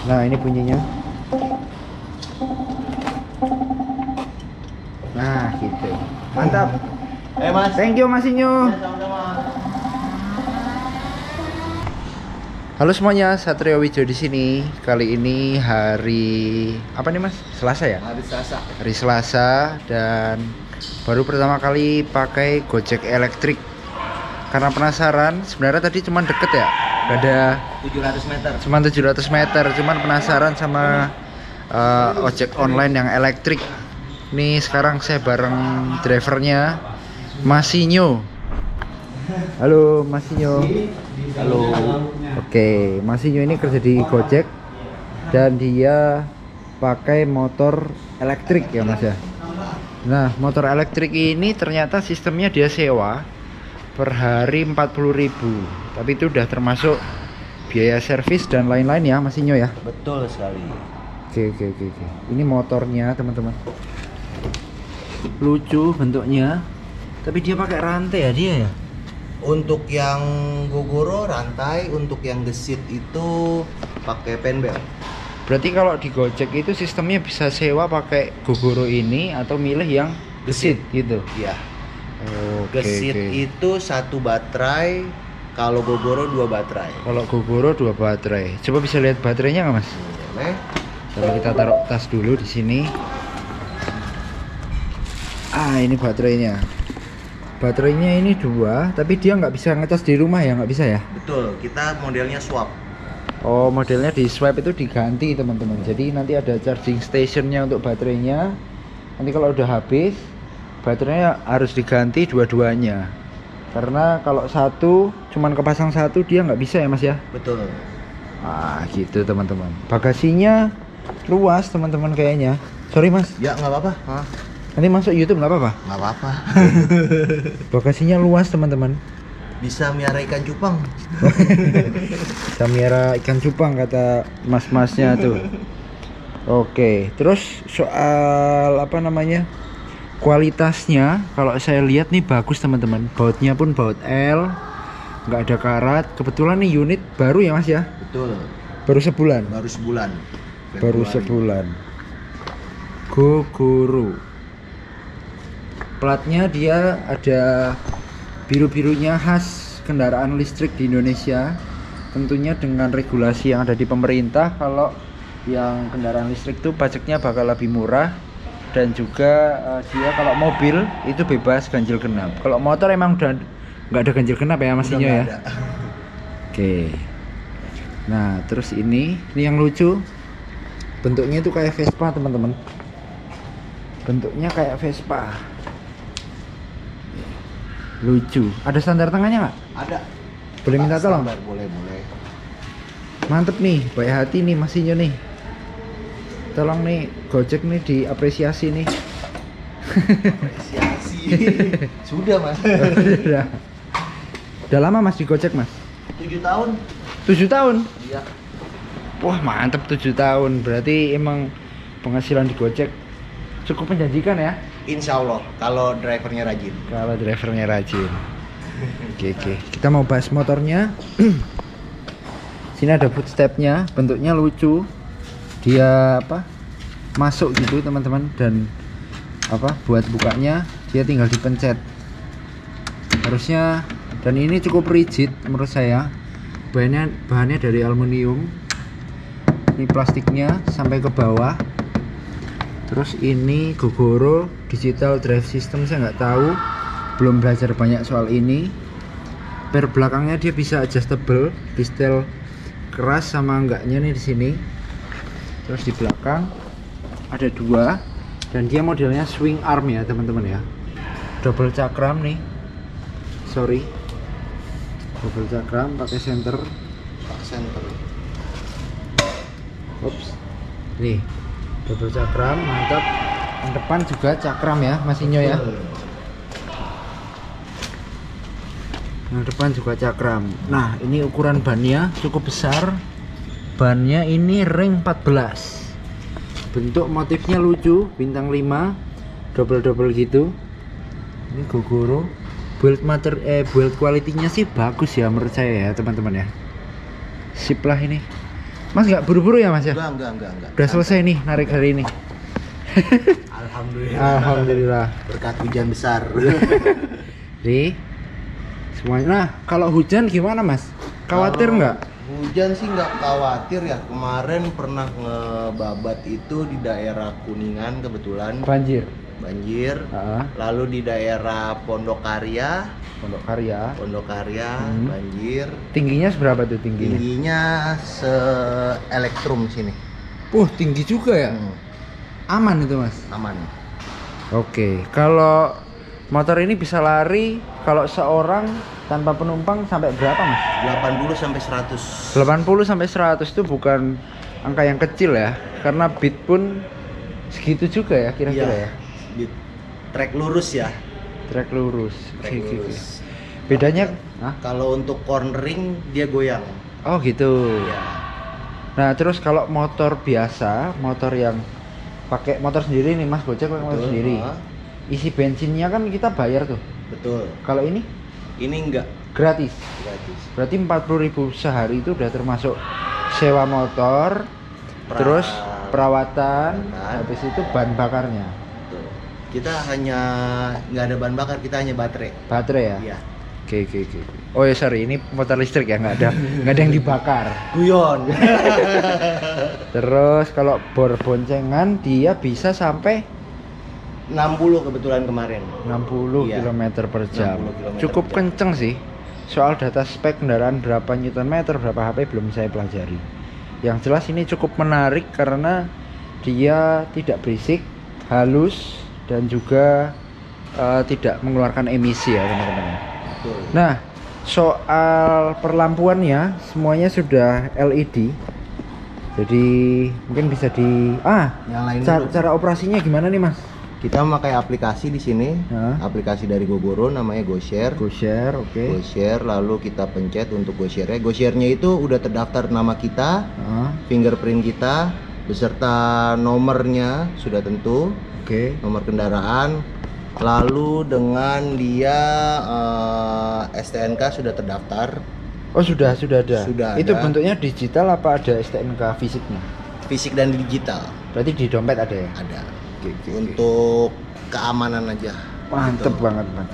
Nah, ini bunyinya. Nah, gitu. Mantap. Mas. Thank you Mas Inyo. Sama-sama. Halo semuanya, Satrio Wijo di sini. Kali ini hari apa nih Mas? Selasa ya? Hari Selasa. Hari Selasa dan baru pertama kali pakai Gojek elektrik. Karena penasaran, sebenarnya tadi cuman deket ya. Ada 700 meter. cuman 700 meter, cuman penasaran sama ojek online yang elektrik. Nih sekarang saya bareng drivernya Mas Inyo. Halo Mas Inyo. Halo. Oke, Mas Inyo ini kerja di Gojek dan dia pakai motor elektrik ya Mas ya. Nah, motor elektrik ini ternyata sistemnya dia sewa per hari 40.000. Tapi itu udah termasuk biaya servis dan lain-lain ya Mas Inyo ya. Betul sekali. Oke. Ini motornya teman-teman. Lucu bentuknya. Tapi dia pakai rantai ya dia ya. Untuk yang Gogoro rantai, untuk yang gesit itu pakai penbel. Berarti kalau di Gojek itu sistemnya bisa sewa pakai Gogoro ini atau milih yang gesit gitu. Iya. Oke. Gesit itu 1 baterai, kalau Gogoro 2 baterai. Kalau Gogoro 2 baterai. Coba bisa lihat baterainya nggak Mas? Boleh. Coba kita taruh tas dulu di sini. Ini baterainya. Baterainya ini 2, tapi dia nggak bisa ngecas di rumah ya, nggak bisa ya? Betul, kita modelnya swap. Oh, modelnya di swap itu diganti teman-teman. Jadi nanti ada charging stationnya untuk baterainya. Nanti kalau udah habis, baterainya harus diganti dua-duanya. Karena kalau satu cuman kepasang satu dia nggak bisa ya Mas ya. Betul. Gitu teman-teman. Bagasinya luas teman-teman kayaknya. Sorry Mas. Ya nggak apa-apa. Nanti masuk YouTube nggak apa-apa. Nggak apa-apa. Bagasinya luas teman-teman. Bisa miara ikan cupang. Bisa miara ikan cupang kata mas-masnya tuh. Oke, terus soal apa namanya? Kualitasnya kalau saya lihat nih bagus teman-teman. Bautnya pun baut L, nggak ada karat. Kebetulan nih unit baru ya Mas ya. Betul. Baru sebulan. Baru sebulan. Baru Februari. sebulan. Gogoro. Platnya dia ada biru-birunya khas kendaraan listrik di Indonesia. Tentunya dengan regulasi yang ada di pemerintah, kalau yang kendaraan listrik itu pajaknya bakal lebih murah. Dan juga dia kalau mobil itu bebas ganjil genap. Kalau motor emang udah nggak ada ganjil genap ya Mas Udah Inyo ya. nggak ada. Oke. Nah terus ini yang lucu, bentuknya itu kayak Vespa teman-teman. Bentuknya kayak Vespa. Lucu. Ada standar tengahnya nggak? Ada. Boleh minta tolong? Standar, boleh. Mantep nih, baik hati nih Mas Inyo nih. Tolong nih Gojek nih diapresiasi nih. Apresiasi. Sudah Mas. Udah lama Mas di Gojek Mas? 7 tahun. 7 tahun? Iya. Wah mantep 7 tahun. Berarti emang penghasilan di Gojek cukup menjanjikan ya? Insya Allah kalau drivernya rajin. Kalau drivernya rajin. Oke. Kita mau bahas motornya. Sini ada footstepnya, bentuknya lucu. Dia apa? Masuk gitu teman-teman, dan apa? Buat bukanya dia tinggal dipencet. Harusnya, dan ini cukup rigid menurut saya. Bahannya dari aluminium. Ini plastiknya sampai ke bawah. Terus ini Gogoro digital drive system, saya nggak tahu, belum belajar banyak soal ini. Per belakangnya dia bisa adjustable, di setel keras sama enggaknya nih di sini. Terus di belakang ada 2 dan dia modelnya swing arm ya teman-teman ya. Double cakram nih. Sorry. Double cakram pakai center. Ups. Nih. Double cakram, mantap. Yang depan juga cakram ya Mas Inyo ya. Yang depan juga cakram. Nah ini ukuran bannya cukup besar. Bannya ini ring 14. Bentuk motifnya lucu, bintang 5, double gitu. Ini Gogoro. Build quality-nya sih bagus ya menurut saya ya teman-teman ya. Sip lah ini. Mas nggak buru-buru ya Mas ya? Enggak. Udah selesai nih narik hari ini. Alhamdulillah. Alhamdulillah. Berkat hujan besar. Jadi semuanya. Nah, kalau hujan gimana Mas? Khawatir nggak? Hujan sih nggak khawatir ya. Kemarin pernah ngebabat itu di daerah Kuningan kebetulan Banjir. Lalu di daerah Pondok Karya banjir. Tingginya seberapa tuh tingginya? Tingginya se-elektrum sini. Tinggi juga ya. Aman itu Mas? Aman. Oke, kalau motor ini bisa lari kalau seorang tanpa penumpang sampai berapa Mas? 80 sampai 100. 80 sampai 100 itu bukan angka yang kecil ya, karena beat pun segitu juga ya kira-kira ya. Di trek lurus ya. Trek lurus. Trek lurus. Bedanya? Kalau untuk cornering dia goyang. Oh gitu. Ya. Nah terus kalau motor biasa, motor yang pakai motor sendiri nih Mas, Gojek pakai motor sendiri. Isi bensinnya kan kita bayar tuh. Betul. Kalau ini? Ini enggak. Gratis. Gratis. Berarti 40.000 sehari itu udah termasuk sewa motor, terus perawatan, habis itu bahan bakarnya. Betul. Kita hanya nggak ada bahan bakar, kita hanya baterai. Baterai ya? Iya. Oke. Oh ya sorry, ini motor listrik ya, nggak ada yang dibakar. Guyon. Terus kalau bor boncengan dia bisa sampai 60 kebetulan kemarin. 60 Iya. km per jam. 60 km Cukup per jam. kenceng sih. Soal data spek kendaraan berapa Nm, berapa HP belum saya pelajari. Yang jelas ini cukup menarik karena dia tidak berisik, halus, dan juga tidak mengeluarkan emisi ya teman-teman. Betul. Nah, soal perlampuannya semuanya sudah LED. Jadi mungkin bisa Nyalain dulu. cara operasinya gimana nih Mas? Kita memakai aplikasi di sini, aplikasi dari Gogoro namanya GoShare. GoShare, oke. GoShare, lalu kita pencet untuk GoShare-nya. GoShare-nya itu udah terdaftar nama kita, fingerprint kita, beserta nomornya sudah tentu, nomor kendaraan. Lalu dengan dia STNK sudah terdaftar. Oh sudah ada. Itu ada. bentuknya digital apa ada STNK fisiknya? Fisik dan digital. Berarti di dompet ada ya? Ada. Untuk keamanan aja. Mantep gitu. banget Mas.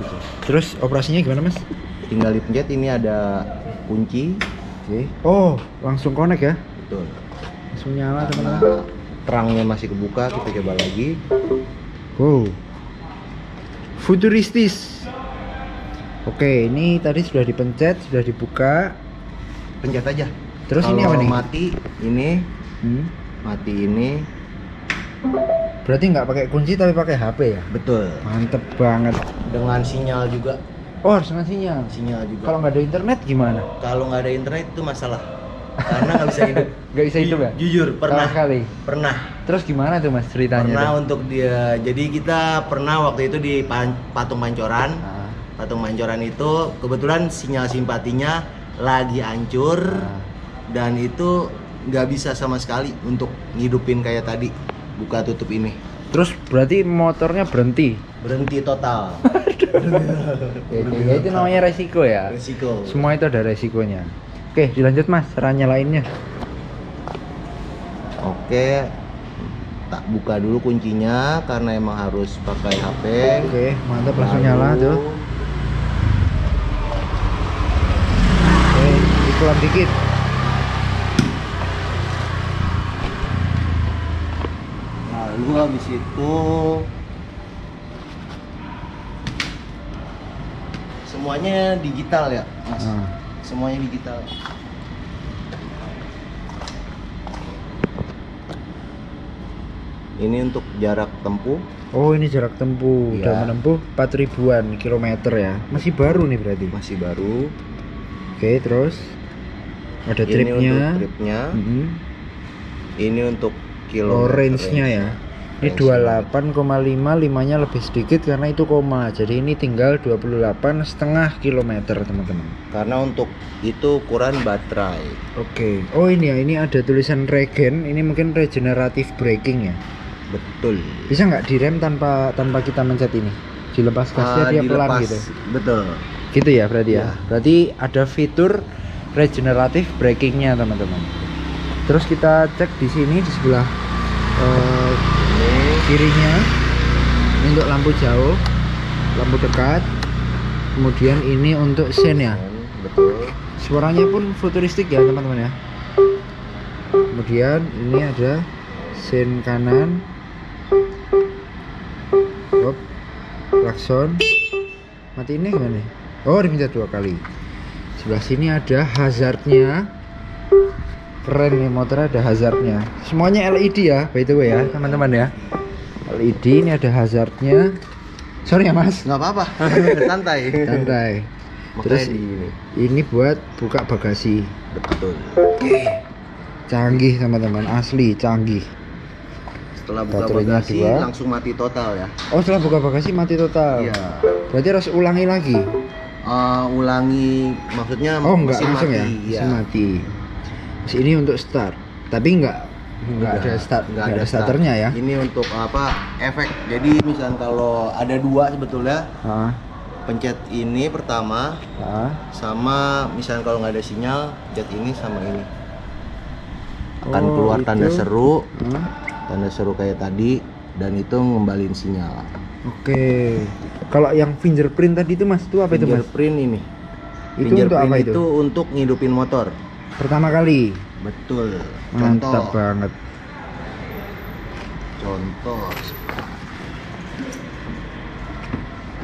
Terus operasinya gimana Mas? Tinggal dipencet, ini ada kunci. Oh langsung connect ya? Betul. Langsung nyala teman-teman. Terangnya masih kebuka, kita coba lagi. Wow, futuristis. Oke, ini tadi sudah dipencet, sudah dibuka. Pencet aja. Terus ini apa nih? Mati ini. Mati ini. Berarti nggak pakai kunci tapi pakai HP ya? Betul. Mantep banget. Dengan sinyal juga. Oh harus dengan sinyal. Sinyal juga. Kalau nggak ada internet gimana? Kalau nggak ada internet itu masalah. Karena nggak bisa hidup. Nggak bisa hidup ya? Jujur pernah. Sekali. Pernah. Terus gimana tuh Mas ceritanya? Pernah tuh? untuk dia. Jadi kita pernah waktu itu di Patung Pancoran. Patung Pancoran itu kebetulan sinyal simpatinya lagi hancur dan itu nggak bisa sama sekali untuk ngidupin kayak tadi buka tutup ini. Terus berarti motornya berhenti total. Ya itu namanya resiko ya. Resiko. Semua itu ada resikonya. Oke dilanjut Mas, cara nyalainnya. Oke, tak buka dulu kuncinya karena emang harus pakai HP. Oke mantap, langsung nyala tuh. Oke iklan dikit. Lalu habis itu semuanya digital ya Mas. Semuanya digital. Ini untuk jarak tempuh. Oh ini jarak tempuh, Iya. udah menempuh 4.000-an kilometer ya. Masih baru nih berarti. Masih baru. Oke terus ada Ini tripnya. untuk tripnya. Ini untuk Oh kilometer range-nya ya. Ini 28,5, 5-nya lebih sedikit karena itu koma. Jadi ini tinggal 28,5 kilometer teman-teman. Karena untuk itu ukuran baterai. Oke. Oh ini ya, ini ada tulisan regen. Ini mungkin regenerative braking ya. Betul. Bisa nggak direm tanpa kita mencet ini? Dilepas gasnya dia pelan Dilepas. gitu. Betul. Gitu ya berarti ya. Ya. Berarti ada fitur regenerative brakingnya teman-teman. Terus kita cek di sini di sebelah kirinya ini untuk lampu jauh, lampu dekat. Kemudian ini untuk sen ya. Betul. Suaranya pun futuristik ya teman-teman ya. Kemudian ini ada sen kanan. Hop. Klakson. Mati ini gimana? Oh, diminta 2 kali. Sebelah sini ada hazardnya. Keren nih motornya, ada hazardnya. Semuanya LED ya, by the way ya teman-teman ya. LED ini ada hazardnya. Sorry ya mas. Nggak apa-apa. Santai. Santai. Terus ini buat buka bagasi. Betul. Oke. Canggih teman-teman, asli canggih. Setelah buka Baterainya bagasi 2. langsung mati total ya. Oh, setelah buka bagasi mati total. Iya. Berarti harus ulangi lagi. Ulangi maksudnya Oh enggak mesin langsung mati. ya, Iya. mesin mati. Terus ini untuk start, tapi enggak ada start, nggak ada starternya ya. Ini untuk apa? Efek. Jadi misal kalau ada 2 sebetulnya, Ah, pencet ini pertama, sama misal kalau nggak ada sinyal, pencet ini sama ini. Akan Oh, keluar itu. tanda seru, ah. tanda seru kayak tadi, dan itu ngembaliin sinyal. Oke. Kalau yang fingerprint tadi itu mas, itu apa itu mas? Fingerprint ini. Itu untuk apa itu? Itu untuk ngidupin motor. Pertama kali. Betul. Mantap banget. Contoh.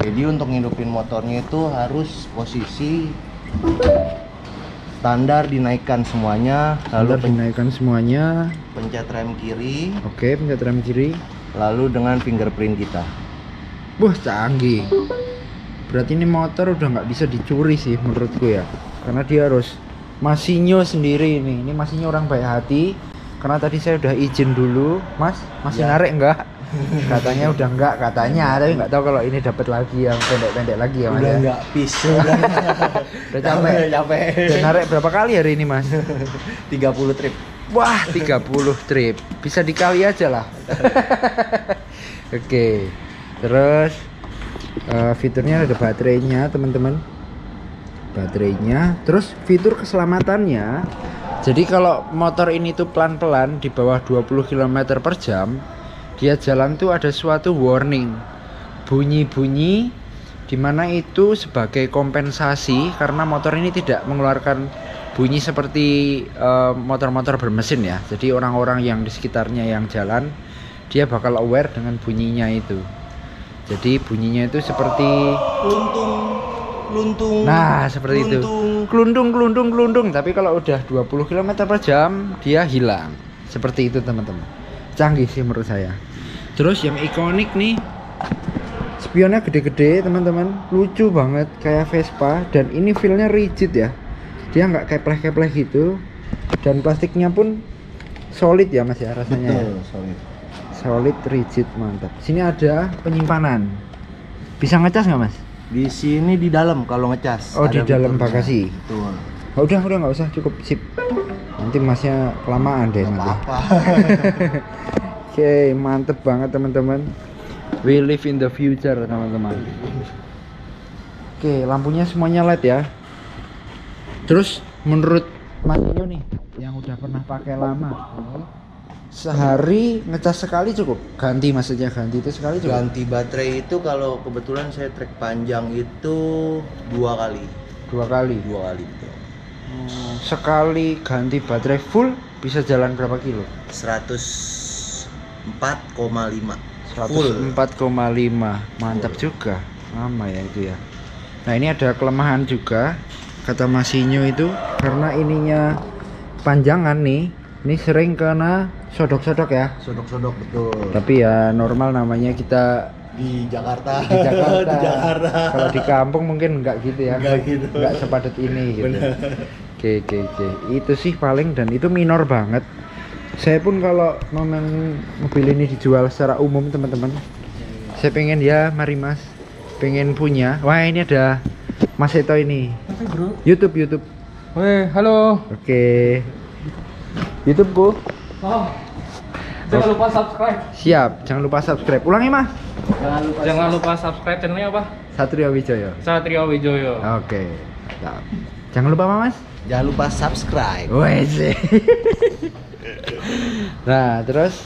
Jadi untuk ngidupin motornya itu harus posisi standar dinaikkan semuanya, lalu Lalu dinaikkan semuanya. pencet rem kiri, Oke, pencet rem kiri. lalu dengan fingerprint kita. Wah, canggih. Berarti ini motor udah nggak bisa dicuri sih menurutku ya. Karena dia harus masinyo sendiri ini. Ini masinyo orang baik hati. Karena tadi saya udah izin dulu, Mas. Masih Ya. narik enggak? Katanya udah enggak, katanya. Tapi nggak tahu kalau ini dapat lagi yang pendek-pendek lagi ya, Mas. Udah Ya? nggak pis. Udah capek. Capek. Udah narik berapa kali hari ini, Mas? 30 trip. Wah, 30 trip. Bisa dikali aja lah. Oke. Terus fiturnya ada baterainya, teman-teman. Baterainya, terus fitur keselamatannya. Jadi kalau motor ini tuh pelan-pelan di bawah 20 km per jam, dia jalan tuh ada suatu warning. Bunyi-bunyi dimana itu sebagai kompensasi karena motor ini tidak mengeluarkan bunyi seperti motor-motor bermesin ya. Jadi orang-orang yang di sekitarnya yang jalan, dia bakal aware dengan bunyinya itu. Jadi bunyinya itu seperti Luntung. nah, seperti itu. Kelundung. Tapi kalau udah 20 km per jam, dia hilang. Seperti itu, teman-teman. Canggih sih menurut saya. Terus yang ikonik nih, spionnya gede-gede, teman-teman. Lucu banget, kayak Vespa. Dan ini feel-nya rigid ya. Dia nggak kepleh-kepleh gitu. Dan plastiknya pun solid ya, Mas ya, rasanya. Betul, Ya. solid. Solid, rigid, mantap. Sini ada penyimpanan. Bisa ngecas nggak, Mas? Di sini di dalam kalau ngecas. Oh, ada di dalam fiturnya. bagasi. Betul. Oh, udah nggak usah, cukup sip. Nanti masnya kelamaan deh nanti. Apa? Oke, mantep banget teman-teman. We live in the future, teman-teman. Oke, lampunya semuanya LED ya. Terus menurut Mas Iyo nih, yang udah pernah pakai lama, sehari ngecas sekali cukup? Ganti maksudnya, ganti itu sekali cukup? Ganti baterai itu kalau kebetulan saya trek panjang itu 2 kali. 2 kali. 2 kali betul. Sekali ganti baterai full bisa jalan berapa kilo? 104,5. 104,5. Mantap juga. Lama ya itu ya. Nah, ini ada kelemahan juga kata Masinyo itu karena ininya panjangan nih. Ini sering kena sodok-sodok ya. Sodok-sodok betul. Tapi ya normal namanya kita Di Jakarta. di Jakarta. Di Jakarta. Kalau di kampung mungkin nggak gitu ya. Nggak gitu. Nggak sepadat ini gitu. Oke. Itu sih paling, dan itu minor banget. Saya pun kalau momen mobil ini dijual secara umum, teman-teman, saya pengen ya, mari Mas, pengen punya. Wah, ini ada Mas Eto ini. Oke, bro. YouTube. Weh, halo. Oke. YouTube, Bu. Oh. Jangan lupa subscribe. Siap, jangan lupa subscribe. Ulangi, Mas. Jangan lupa subscribe channelnya apa? Satrio Wijoyo. Satrio Wijoyo. Oke. Siap. Jangan lupa apa, Mas? Jangan lupa subscribe. Wes. Nah, terus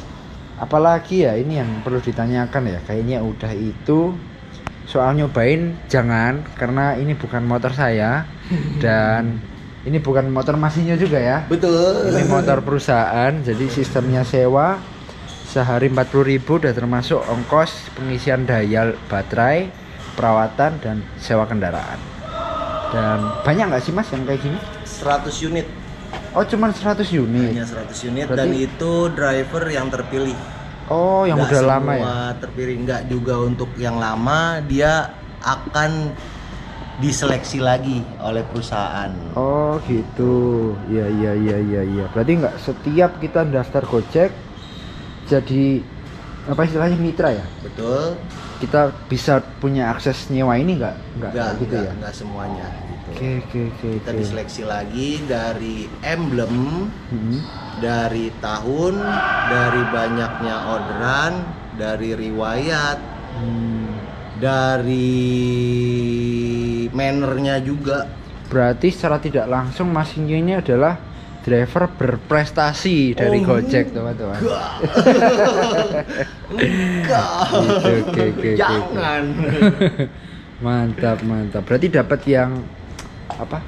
apalagi ya ini yang perlu ditanyakan ya? Kayaknya udah itu. Soal nyobain jangan, karena ini bukan motor saya dan ini bukan motor Masinyo juga ya. Betul. Ini motor perusahaan, jadi sistemnya sewa sehari 40.000 udah termasuk ongkos pengisian daya baterai, perawatan dan sewa kendaraan. Dan banyak nggak sih Mas yang kayak gini? 100 unit. Oh, cuman 100 unit. Hanya 100 unit. Berarti- Dan itu driver yang terpilih. Oh, yang Nggak udah lama ya. semua terpilih, enggak juga untuk yang lama, dia akan diseleksi lagi oleh perusahaan. Oh, gitu. Iya. Berarti nggak setiap kita daftar Gojek jadi apa istilahnya mitra ya? Betul. Kita bisa punya akses nyewa ini nggak kayak gitu ya? Enggak semuanya gitu. Oke. Kita diseleksi lagi dari emblem, Hmm. dari tahun, dari banyaknya orderan, dari riwayat, dari mannernya juga. Berarti secara tidak langsung Masinyo ini adalah driver berprestasi dari Oh, Gojek, teman-teman. Enggak. Oke. Jangan. Mantap. Berarti dapat yang apa?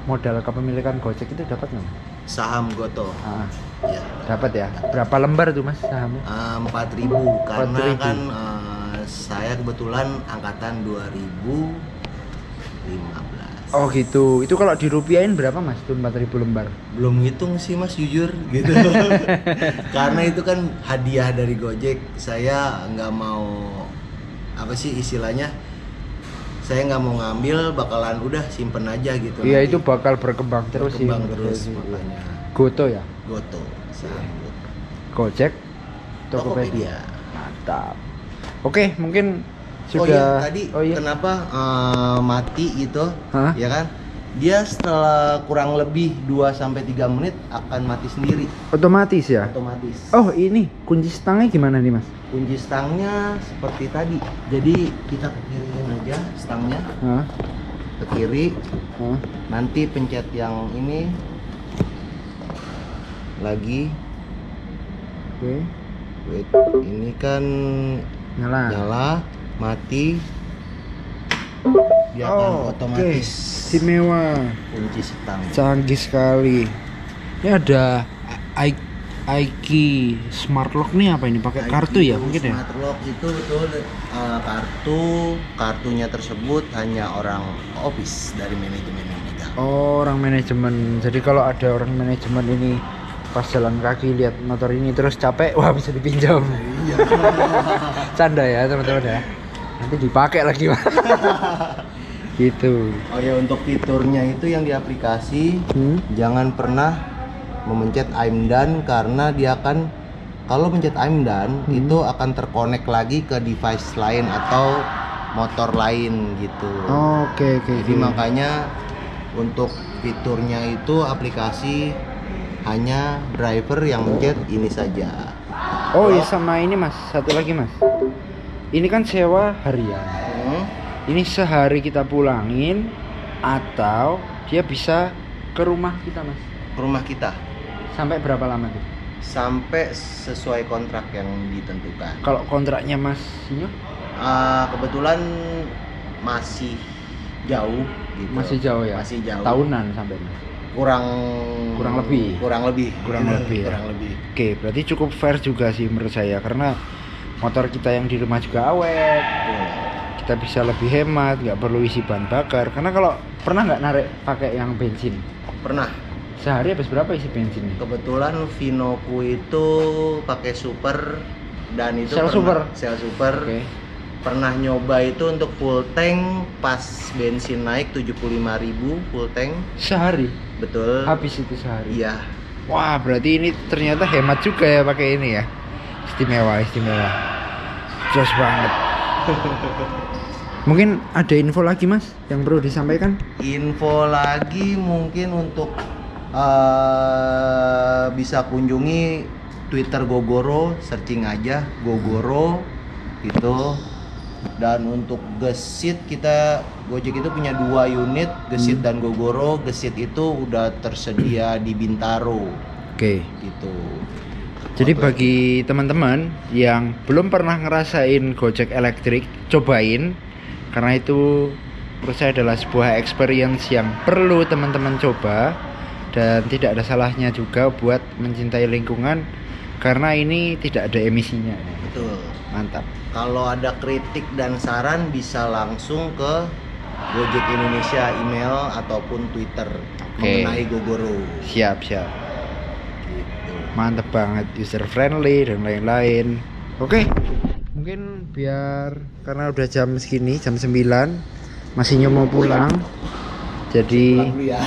Modal kepemilikan Gojek itu dapat nggak? Saham Goto. Ah, Ya. dapat ya. Berapa lembar tuh Mas sahamnya? 4.000 karena 4.000. kan saya kebetulan angkatan 2015. Oh gitu. Itu kalau dirupiahin berapa Mas? Tuh 4.000 lembar. Belum ngitung sih Mas, jujur gitu. Karena itu kan hadiah dari Gojek. Saya nggak mau apa sih istilahnya? Saya nggak mau ngambil, bakalan udah simpen aja gitu. Iya, nanti. itu bakal berkembang terus sih. Berkembang terus Iya. makanya. Goto ya. Goto, saham Goto. Gojek, Tokopedia. Tokopedia. Mantap. Oke, mungkin Oh sudah. iya, tadi Oh iya. kenapa mati gitu? Hah? Ya kan? Dia setelah kurang lebih 2-3 menit akan mati sendiri, Otomatis ya. otomatis. Oh ini kunci stangnya gimana nih Mas? Kunci stangnya seperti tadi. Jadi kita ke kiriin aja stangnya, Hah? ke kiri. Hah? Nanti pencet yang ini lagi. Oke. Wait, ini kan Nyala. nyala, mati. Dia akan otomatis Istimewa. kunci stang. Canggih sekali. Ini ada Aiki Smart Lock nih, apa ini? Pakai kartu ya mungkin ya? Smart Lock itu betul, kartunya tersebut hanya orang office dari manajemen yang megang. Oh, orang manajemen. Jadi kalau ada orang manajemen ini pas jalan kaki lihat motor ini terus capek, wah bisa dipinjam. Iya. Canda ya teman-teman ya. Nanti dipakai lagi Mas. Gitu. Oh ya, untuk fiturnya itu yang di aplikasi, jangan pernah memencet I'm done, karena dia akan, kalau mencet I'm done itu akan terkonek lagi ke device lain atau motor lain gitu. Oke. Jadi makanya untuk fiturnya itu aplikasi hanya driver yang mencet ini saja. Oh ya, sama ini Mas, satu lagi Mas. Ini kan sewa harian. Ini sehari kita pulangin atau dia bisa ke rumah kita Mas? Ke rumah kita Sampai berapa lama tuh? sampai sesuai kontrak yang ditentukan. Kalau kontraknya Mas Sinyo? Kebetulan masih jauh gitu. Masih jauh ya? Masih jauh. Tahunan sampai Mas? Kurang lebih. Kurang lebih Ya? kurang lebih. Oke, berarti cukup fair juga sih menurut saya, karena motor kita yang di rumah juga awet, kita bisa lebih hemat, nggak perlu isi bahan bakar. Karena kalau pernah nggak narik pakai yang bensin, Pernah. sehari habis berapa isi bensin? Kebetulan Vinoku itu pakai super dan itu Shell Super? Shell Super. Oke. Pernah nyoba itu untuk full tank pas bensin naik 75.000 full tank. Sehari Betul. habis itu sehari. Iya. Wah, berarti ini ternyata hemat juga ya pakai ini ya. Istimewa. Jos banget. Mungkin ada info lagi Mas yang perlu disampaikan? Info lagi mungkin untuk bisa kunjungi Twitter Gogoro, searching aja Gogoro gitu. Dan untuk gesit kita Gojek itu punya 2 unit, Gesit dan Gogoro. Gesit itu udah tersedia di Bintaro Oke. gitu. Jadi bagi teman-teman yang belum pernah ngerasain Gojek elektrik, cobain, karena itu menurut saya adalah sebuah experience yang perlu teman-teman coba, dan tidak ada salahnya juga buat mencintai lingkungan karena ini tidak ada emisinya. Betul. Mantap. Kalau ada kritik dan saran bisa langsung ke Gojek Indonesia email ataupun Twitter mengenai Gogoro. Siap. Gitu. Mantap banget, user friendly dan lain-lain. Oke. Mungkin biar karena udah jam segini, jam 9, masih mau pulang. Jadi ya.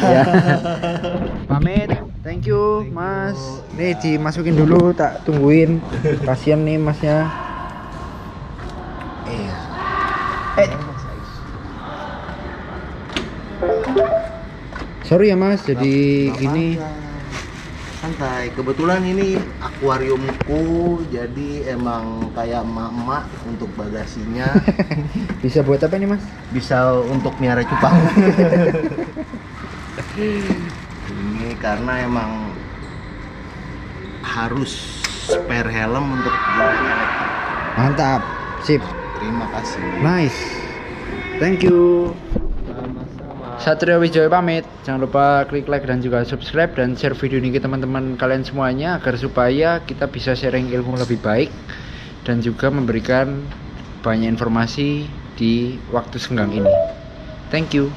Pamit. Thank you, Mas. Nih dimasukin dulu, tak tungguin. Kasian nih Masnya. Sorry ya Mas, jadi gini. Santai. Kebetulan ini akuariumku, jadi emang kayak emak-emak untuk bagasinya. Bisa buat apa nih Mas? Bisa untuk miara cupang. Ini karena emang harus spare helm untuk elektrik. Mantap, sip. Terima kasih. Nice. Thank you. Satrio Wijaya pamit. Jangan lupa klik like dan juga subscribe dan share video ini ke teman-teman kalian semuanya agar supaya kita bisa sharing ilmu lebih baik dan juga memberikan banyak informasi di waktu senggang ini. Thank you.